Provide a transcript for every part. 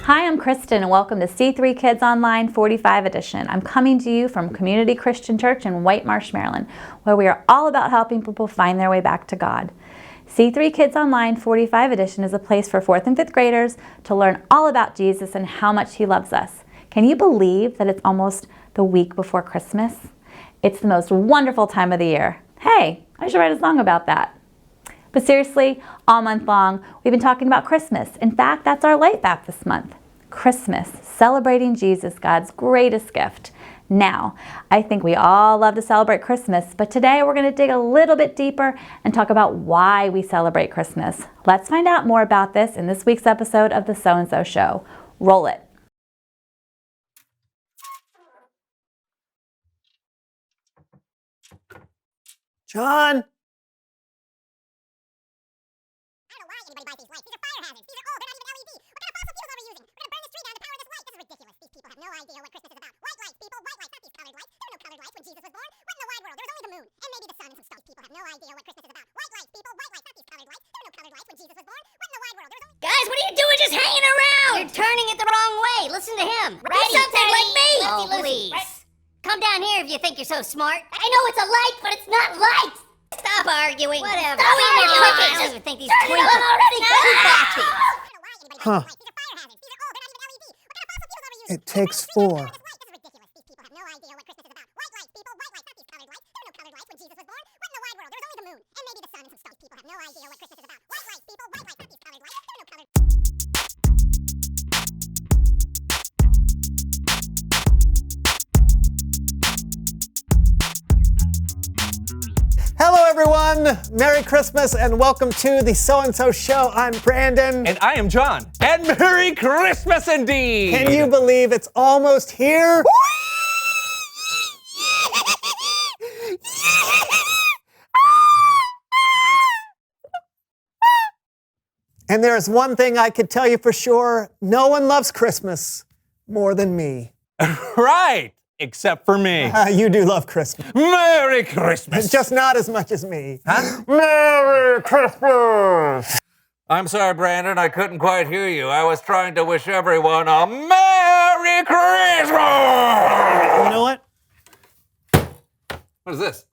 Hi, I'm Kristen and welcome to C3 Kids Online 45 edition. I'm coming to you from Community Christian Church in White Marsh, Maryland, where we are all about helping people find their way back to God. C3 Kids Online 45 edition is a place for 4th and 5th graders to learn all about Jesus and how much He loves us. Can you believe that it's almost the week before Christmas? It's the most wonderful time of the year. Hey, I should write a song about that. But seriously, all month long, we've been talking about Christmas. In fact, that's our light app this month. Christmas, celebrating Jesus, God's greatest gift. Now, I think we all love to celebrate Christmas, but today we're going to dig a little bit deeper and talk about why we celebrate Christmas. Let's find out more about this in this week's episode of the So-and-So Show. Roll it. John! Anybody buys these lights. These are fire hazards. These are old. They're not even LED. What kind of fossil fuels are we using? We're gonna burn this tree down to power this light. This is ridiculous. These people have no idea what Christmas is about. White lights, people. White lights, not these colored lights. There were no colored lights when Jesus was born. What in the wide world? There was only the moon. And maybe the sun and some stars. People have no idea what Christmas is about. White lights, people. White lights, not these colored lights. There were no colored lights when Jesus was born. What in the wide world? There was only... Guys, what are you doing just hanging around? You're turning it the wrong way. Listen to him. Ready, something like me. Oh, please. Come down here if you think you're so smart. I know it's a light, but it's not light. Stop arguing. Whatever. Throw in your cookies. I don't even think these twinkle. Already. Huh. It takes 4. Hello everyone! Merry Christmas and welcome to the So-and-So Show. I'm Brandon. And I am John. And Merry Christmas indeed! Can you believe it's almost here? And there's one thing I could tell you for sure. No one loves Christmas more than me. Right! Except for me. You do love Christmas. Merry Christmas! Just not as much as me. Huh? Merry Christmas! I'm sorry, Brandon. I couldn't quite hear you. I was trying to wish everyone a Merry Christmas! You know what? What is this?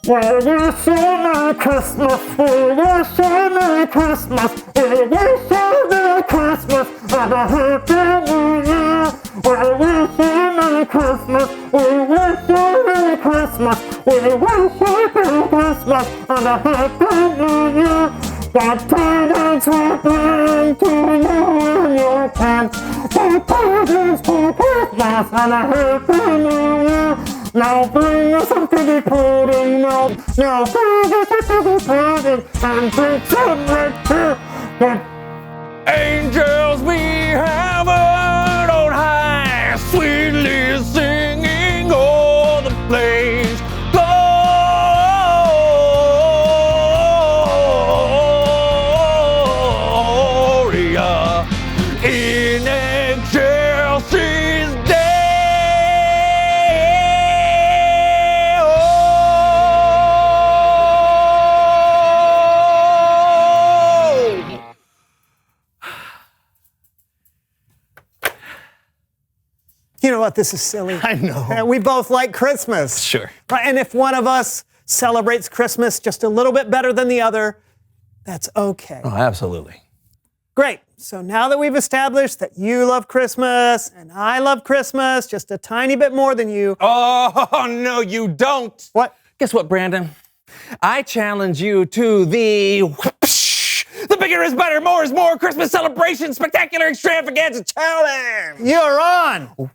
We wish you Merry Christmas, we wish you Merry Christmas, we wish you Merry Christmas, and a Happy New Year. We wish you Merry Christmas, we wish you Merry Christmas, we wish you Merry Christmas, and a Happy New Year. That parents will bring to you in your tent, the parties for Christmas, and a Happy New Year. Now bring us some pretty pudding, now bring us some pretty pudding, and drink some red tea. Angels be heaven on high, sweetly singing all the place. Gloria in excelsis Deo. You know what? This is silly. I know. We both like Christmas. Sure. Right? And if one of us celebrates Christmas just a little bit better than the other, that's okay. Oh, absolutely. Great. So now that we've established that you love Christmas and I love Christmas just a tiny bit more than you. Oh, no, you don't. What? Guess what, Brandon? I challenge you to the bigger is better, more is more Christmas celebration spectacular extravaganza challenge. You're on.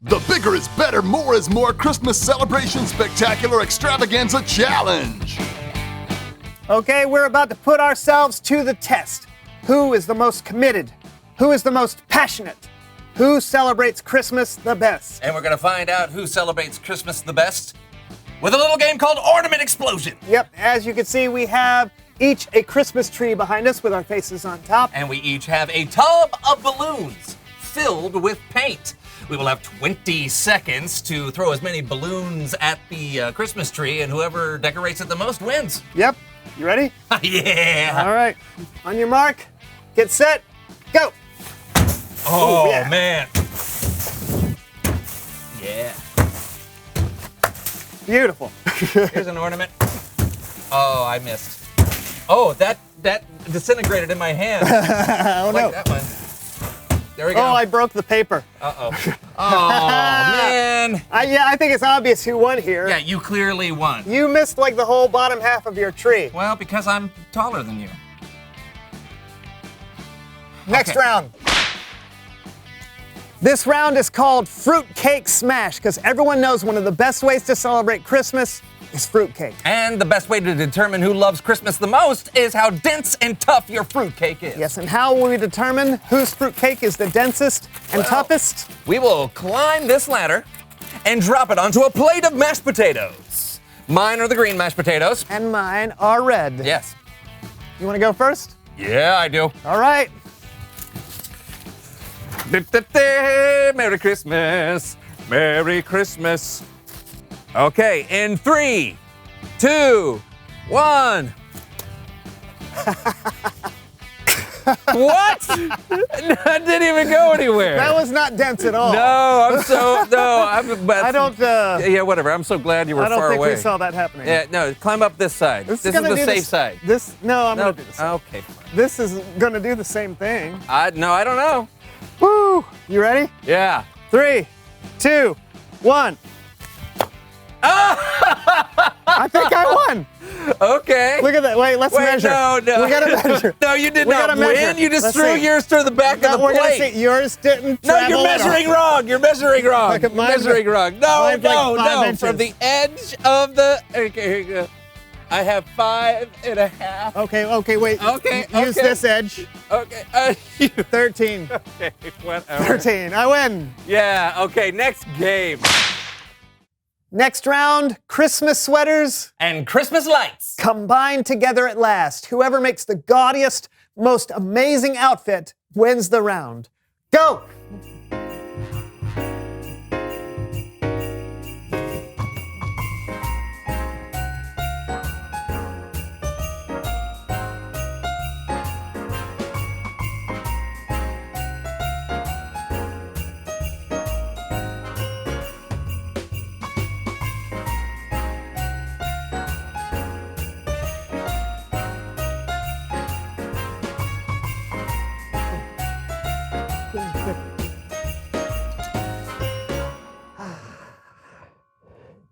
The bigger is better, more is more Christmas celebration spectacular extravaganza challenge. Okay, we're about to put ourselves to the test. Who is the most committed? Who is the most passionate? Who celebrates Christmas the best? And we're gonna find out who celebrates Christmas the best with a little game called Ornament Explosion. Yep, as you can see, we have each a Christmas tree behind us with our faces on top. And we each have a tub of balloons filled with paint. We will have 20 seconds to throw as many balloons at the Christmas tree, and whoever decorates it the most wins. Yep. You ready? Yeah. All right. On your mark, get set, go. Oh, Ooh, yeah. man. Yeah. Beautiful. Here's an ornament. Oh, I missed. Oh, that disintegrated in my hand. Oh, Like no. that one. There we go. Oh, I broke the paper. Uh-oh. Oh, man. I think it's obvious who won here. Yeah, you clearly won. You missed like the whole bottom half of your tree. Well, because I'm taller than you. Next Okay. round. This round is called Fruitcake Smash because everyone knows one of the best ways to celebrate Christmas is fruitcake. And the best way to determine who loves Christmas the most is how dense and tough your fruitcake is. Yes, and how will we determine whose fruitcake is the densest and toughest? We will climb this ladder and drop it onto a plate of mashed potatoes. Mine are the green mashed potatoes. And mine are red. Yes. You want to go first? Yeah, I do. All right. Merry Christmas. Merry Christmas. Okay, in 3, 2, 1. What? That didn't even go anywhere. That was not dense at all. But I don't. yeah, whatever. I'm so glad you were I don't far think away. we saw that happening. Yeah, no, climb up this side. This is gonna the do safe side. I'm gonna do this. Okay, fine. This is gonna do the same thing. I don't know. Woo! You ready? Yeah. 3, 2, 1. I think I won. Okay. Look at that. Wait, let's Wait, measure. no. We gotta measure. No, you did We not gotta win. measure. You just Let's threw see. yours to the back No, of the we're gonna plate. see. Yours didn't No, travel you're at all. measuring wrong. You're measuring wrong. Look at mine. Measuring wrong. No, Mine's like no, 5 no. inches. From the edge of the. Okay, here you go. I have 5.5. Okay, wait. Okay, Use okay. this edge. Okay. 13. Okay, whatever. 13. I win. Yeah. Okay. Next game. Next round, Christmas sweaters And Christmas lights. combined together at last. Whoever makes the gaudiest, most amazing outfit wins the round. Go!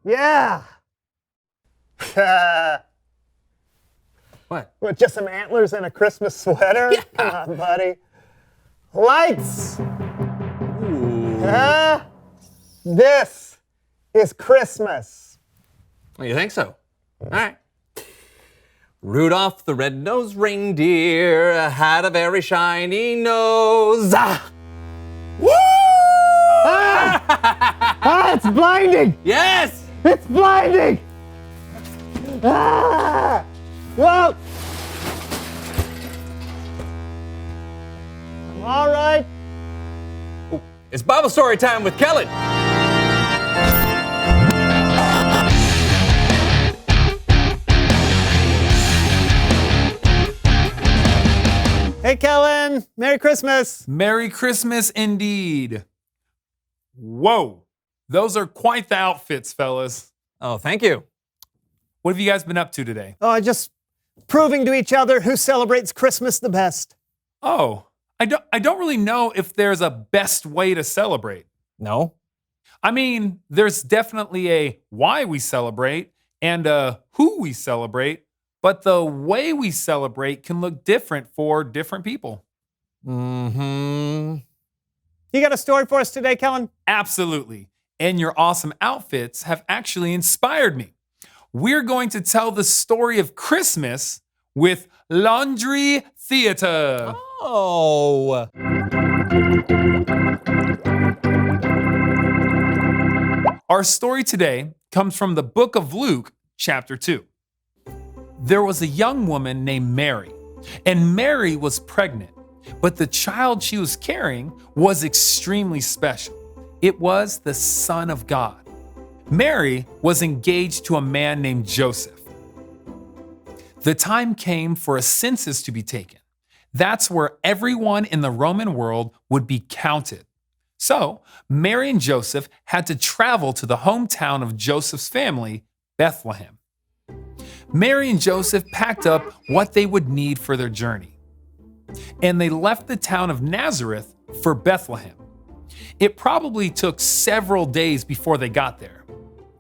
Yeah! What? With just some antlers and a Christmas sweater? Yeah. Come on, buddy. Lights! This is Christmas. Oh, you think so? All right. Rudolph the red-nosed reindeer had a very shiny nose. Ah! Woo! Ah, it's blinding! Yes! It's blinding! Ah! Whoa! All right. It's Bible story time with Kellen. Hey, Kellen. Merry Christmas. Merry Christmas indeed. Whoa, those are quite the outfits, fellas. Oh, thank you. What have you guys been up to today? Oh, just proving to each other who celebrates Christmas the best. Oh, I don't really know if there's a best way to celebrate. No? I mean, there's definitely a why we celebrate and a who we celebrate, but the way we celebrate can look different for different people. Mm-hmm. You got a story for us today, Kellen? Absolutely. And your awesome outfits have actually inspired me. We're going to tell the story of Christmas with Laundry Theater. Oh. Our story today comes from the book of Luke, chapter 2. There was a young woman named Mary, and Mary was pregnant, but the child she was carrying was extremely special. It was the Son of God. Mary was engaged to a man named Joseph. The time came for a census to be taken. That's where everyone in the Roman world would be counted. So, Mary and Joseph had to travel to the hometown of Joseph's family, Bethlehem. Mary and Joseph packed up what they would need for their journey, and they left the town of Nazareth for Bethlehem. It probably took several days before they got there.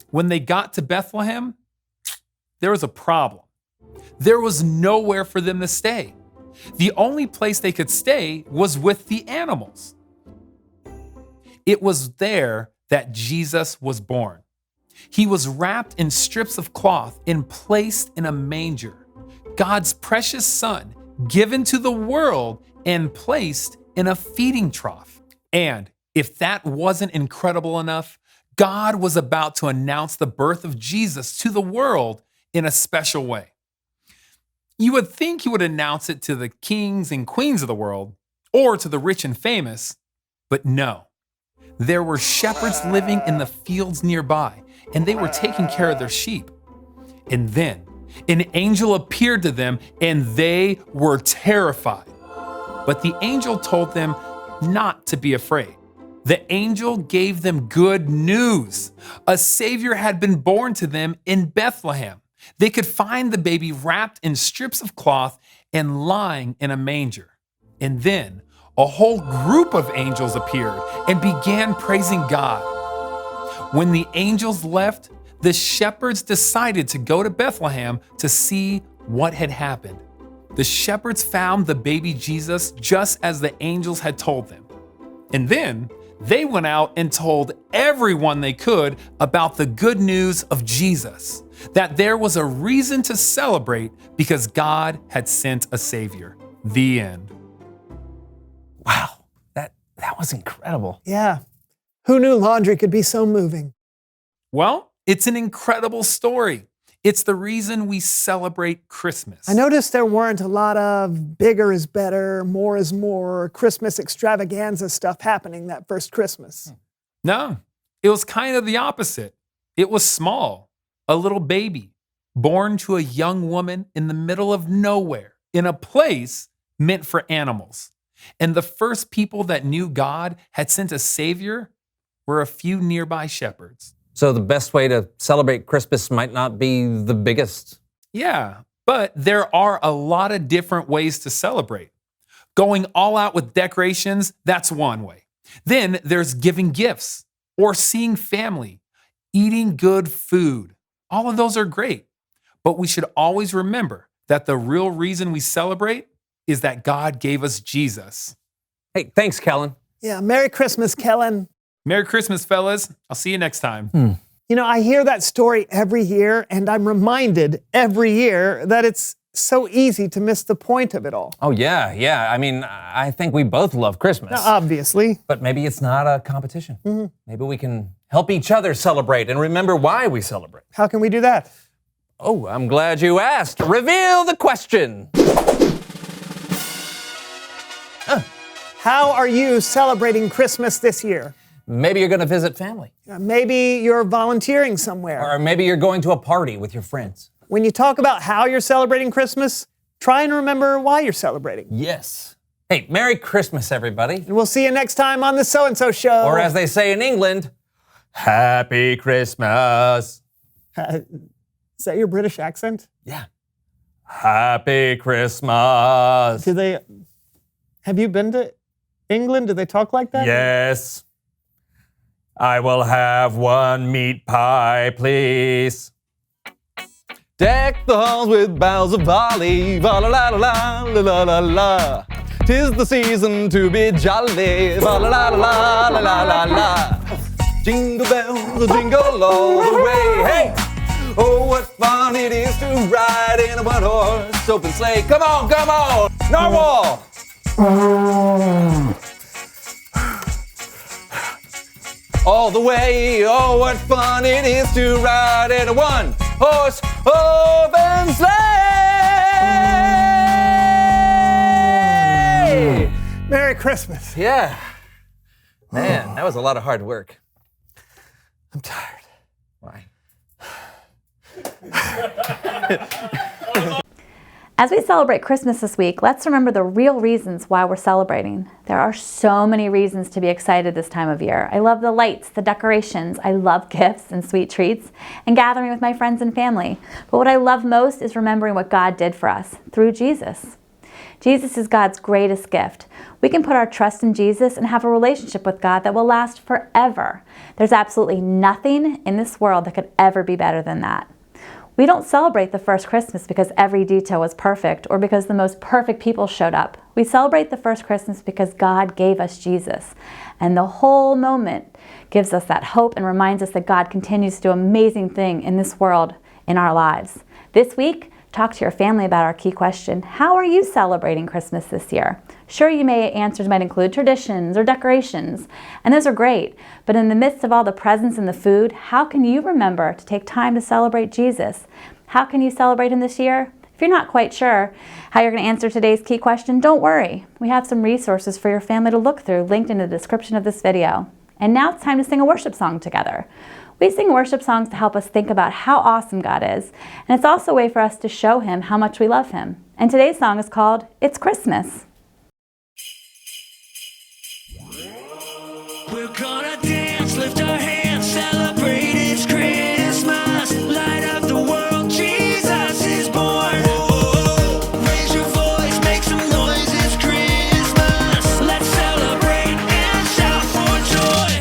When they got to Bethlehem, there was a problem. There was nowhere for them to stay. The only place they could stay was with the animals. It was there that Jesus was born. He was wrapped in strips of cloth and placed in a manger. God's precious Son, given to the world and placed in a feeding trough. And if that wasn't incredible enough, God was about to announce the birth of Jesus to the world in a special way. You would think he would announce it to the kings and queens of the world or to the rich and famous, but no. There were shepherds living in the fields nearby, and they were taking care of their sheep. And then an angel appeared to them, and they were terrified. But the angel told them not to be afraid. The angel gave them good news. A Savior had been born to them in Bethlehem. They could find the baby wrapped in strips of cloth and lying in a manger. And then a whole group of angels appeared and began praising God. When the angels left, the shepherds decided to go to Bethlehem to see what had happened. The shepherds found the baby Jesus just as the angels had told them. And then they went out and told everyone they could about the good news of Jesus, that there was a reason to celebrate because God had sent a Savior. The end. Wow, that was incredible. Yeah. Who knew laundry could be so moving? Well, it's an incredible story. It's the reason we celebrate Christmas. I noticed there weren't a lot of bigger is better, more is more, Christmas extravaganza stuff happening that first Christmas. No, it was kind of the opposite. It was small, a little baby, born to a young woman in the middle of nowhere, in a place meant for animals. And the first people that knew God had sent a Savior were a few nearby shepherds. So the best way to celebrate Christmas might not be the biggest. Yeah, but there are a lot of different ways to celebrate. Going all out with decorations, that's one way. Then there's giving gifts or seeing family, eating good food. All of those are great. But we should always remember that the real reason we celebrate is that God gave us Jesus. Hey, thanks, Kellen. Yeah, Merry Christmas, Kellen. Merry Christmas, fellas. I'll see you next time. You know, I hear that story every year, and I'm reminded every year that it's so easy to miss the point of it all. Oh, yeah. I mean, I think we both love Christmas. Now, obviously. But maybe it's not a competition. Maybe we can help each other celebrate and remember why we celebrate. How can we do that? Oh, I'm glad you asked. Reveal the question. How are you celebrating Christmas this year? Maybe you're going to visit family. Maybe you're volunteering somewhere. Or maybe you're going to a party with your friends. When you talk about how you're celebrating Christmas, try and remember why you're celebrating. Yes. Hey, Merry Christmas, everybody. And we'll see you next time on the So-and-So Show. Or as they say in England, Happy Christmas. Is that your British accent? Yeah. Happy Christmas. Have you been to England? Do they talk like that? Yes. I will have one meat pie, please. Deck the halls with boughs of holly, la la la la la la la. 'Tis the season to be jolly, la la la la la la la la. Jingle bells, jingle all the way, hey! Oh, what fun it is to ride in a one-horse open sleigh. Come on, Narwhal! All the way, oh, what fun it is to ride in a one-horse open sleigh! Merry Christmas. Yeah. Man, that was a lot of hard work. I'm tired. Why? As we celebrate Christmas this week, let's remember the real reasons why we're celebrating. There are so many reasons to be excited this time of year. I love the lights, the decorations. I love gifts and sweet treats and gathering with my friends and family. But what I love most is remembering what God did for us through Jesus. Jesus is God's greatest gift. We can put our trust in Jesus and have a relationship with God that will last forever. There's absolutely nothing in this world that could ever be better than that. We don't celebrate the first Christmas because every detail was perfect or because the most perfect people showed up. We celebrate the first Christmas because God gave us Jesus. And the whole moment gives us that hope and reminds us that God continues to do amazing things in this world, in our lives. This week, talk to your family about our key question: how are you celebrating Christmas this year? Sure, answers might include traditions or decorations, and those are great. But in the midst of all the presents and the food, how can you remember to take time to celebrate Jesus? How can you celebrate Him this year? If you're not quite sure how you're going to answer today's key question, don't worry. We have some resources for your family to look through linked in the description of this video. And now it's time to sing a worship song together. We sing worship songs to help us think about how awesome God is, and it's also a way for us to show Him how much we love Him. And today's song is called It's Christmas. We're gonna dance, lift our hands, celebrate it's Christmas. Light up the world, Jesus is born. Raise your voice, make some noise, it's Christmas. Let's celebrate and shout for joy.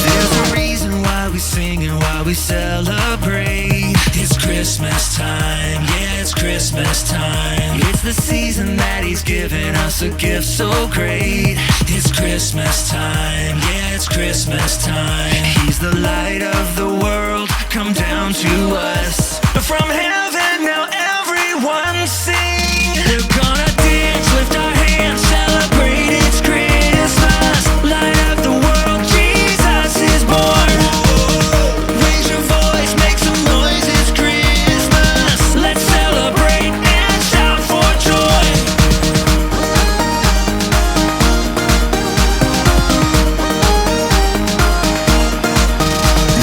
There's a reason why we sing and why we celebrate. It's Christmas time, yeah, it's Christmas time. It's the season that He's given us a gift so great. It's Christmas time, yeah, it's Christmas time. He's the light of the world, come down to us. From heaven now everyone sing. We're gonna dance, lift our hands, celebrate it's Christmas. Light up the world, Jesus is born. Raise your voice, make some noise, it's Christmas. Let's celebrate and shout for joy.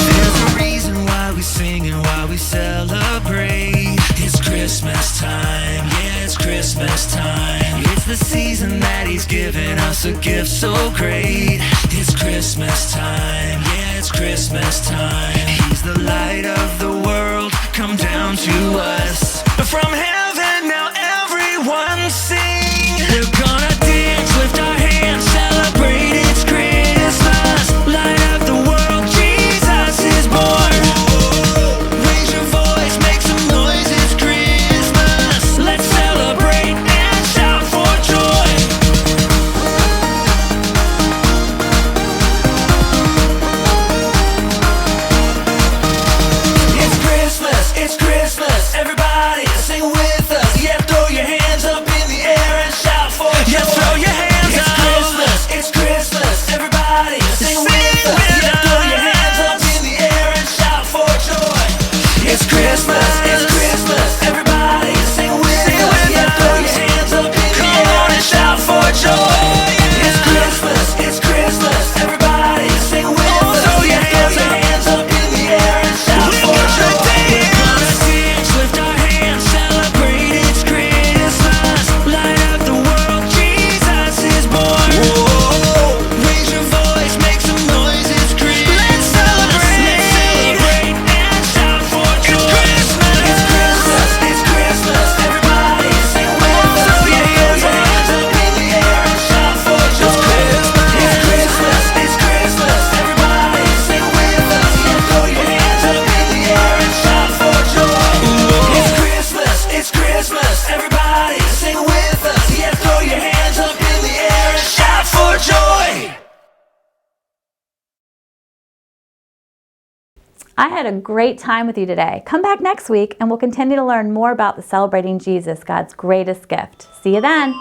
There's a reason why we sing and why we celebrate. It's Christmas time, yeah, it's Christmas time. It's the season that He's given us a gift so great. It's Christmas time, yeah, it's Christmas time. He's the light of the world, come down to us. From heaven now everyone sing. We're gonna dance, lift our hands, celebrate it's Christmas. Light up the world, Jesus is born. Raise your voice, make some noise, it's Christmas. Let's celebrate and shout for joy. It's Christmas, everybody sing with us. Yeah, throw your hands up in the air and shout for joy. Yeah, throw your hands up. It's Christmas, everybody sing with us. Yeah, throw your hands up in the air and shout for joy. It's Christmas, everybody sing with us. Yeah, throw your hands up in the air and shout for joy. It's Christmas, everybody sing with us. Throw your hands up in the air and shout for joy. I had a great time with you today. Come back next week and we'll continue to learn more about the celebrating Jesus, God's greatest gift. See you then.